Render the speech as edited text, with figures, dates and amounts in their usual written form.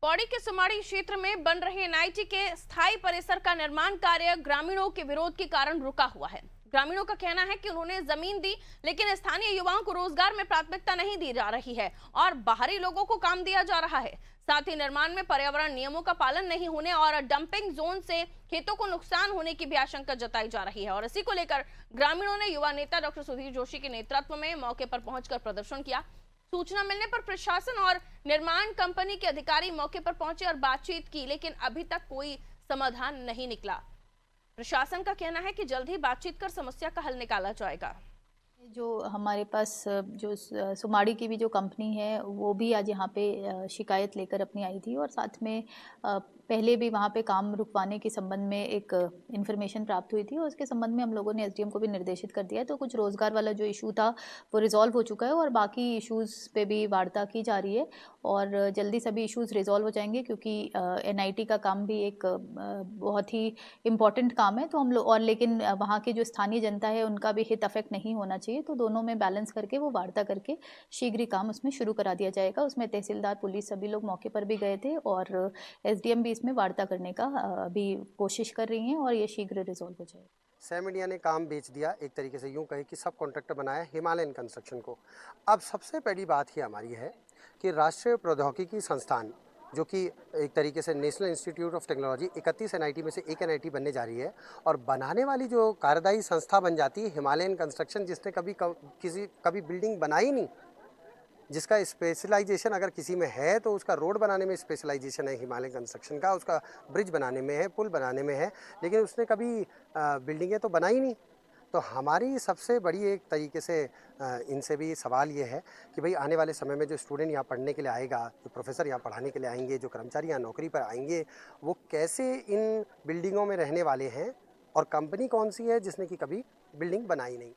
पौड़ी के सुमाड़ी क्षेत्र में बन रहे एनआईटी के स्थायी परिसर का निर्माण कार्य ग्रामीणों के विरोध के कारण रुका हुआ है। ग्रामीणों का कहना है कि उन्होंने जमीन दी, लेकिन स्थानीय युवाओं को रोजगार में प्राथमिकता नहीं दी जा रही है और बाहरी लोगों को काम दिया जा रहा है। साथ ही निर्माण में पर्यावरण नियमों का पालन नहीं होने और डंपिंग जोन से खेतों को नुकसान होने की भी आशंका जताई जा रही है। और इसी को लेकर ग्रामीणों ने युवा नेता डॉक्टर सुधीर जोशी के नेतृत्व में मौके पर पहुंचकर प्रदर्शन किया। सूचना मिलने पर प्रशासन और निर्माण कंपनी के अधिकारी मौके पर पहुंचे और बातचीत की, लेकिन अभी तक कोई समाधान नहीं निकला। प्रशासन का कहना है कि जल्द ही बातचीत कर समस्या का हल निकाला जाएगा। जो हमारे पास जो सुमाड़ी की भी जो कंपनी है वो भी आज यहाँ पे शिकायत लेकर अपनी आई थी और साथ में पहले भी वहाँ पे काम रुकवाने के संबंध में एक इन्फॉर्मेशन प्राप्त हुई थी और उसके संबंध में हम लोगों ने एसडीएम को भी निर्देशित कर दिया है। तो कुछ रोज़गार वाला जो इशू था वो रिजॉल्व हो चुका है और बाकी इश्यूज़ पे भी वार्ता की जा रही है और जल्दी सभी इश्यूज़ रिजॉल्व हो जाएंगे, क्योंकि एनआईटी का काम भी एक बहुत ही इम्पॉर्टेंट काम है। तो हम लोग और लेकिन वहाँ की जो स्थानीय जनता है उनका भी हित अफेक्ट नहीं होना चाहिए, तो दोनों में बैलेंस करके वो वार्ता करके शीघ्र ही काम उसमें शुरू करा दिया जाएगा। उसमें तहसीलदार, पुलिस सभी लोग मौके पर भी गए थे और एसडीएम भी इसमें वार्ता करने का अभी कोशिश कर रही हैं और ये शीघ्र रिजॉल्व हो जाएगा। सैम इंडिया ने काम बेच दिया, एक तरीके से यूं कहे कि सब कॉन्ट्रैक्टर बनाया हिमालयन कंस्ट्रक्शन को। अब सबसे बड़ी बात ही हमारी है कि राष्ट्रीय प्रौद्योगिकी संस्थान, जो कि एक तरीके से national institute of technology, 31 NIT में से एक एनआईटी बनने जा रही है और बनाने वाली जो कार्यदायी संस्था बन जाती है हिमालयन कंस्ट्रक्शन, जिसने कभी बिल्डिंग बनाई नहीं, जिसका स्पेशलाइजेशन अगर किसी में है तो उसका रोड बनाने में स्पेशलाइजेशन है हिमालय कंस्ट्रक्शन का, उसका ब्रिज बनाने में है, पुल बनाने में है, लेकिन उसने कभी बिल्डिंगें तो बनाई नहीं। तो हमारी सबसे बड़ी एक तरीके से इनसे भी सवाल ये है कि भाई आने वाले समय में जो स्टूडेंट यहाँ पढ़ने के लिए आएगा, जो प्रोफेसर यहाँ पढ़ाने के लिए आएंगे, जो कर्मचारी यहाँ नौकरी पर आएंगे, वो कैसे इन बिल्डिंगों में रहने वाले हैं और कंपनी कौन सी है जिसने कि कभी बिल्डिंग बनाई नहीं।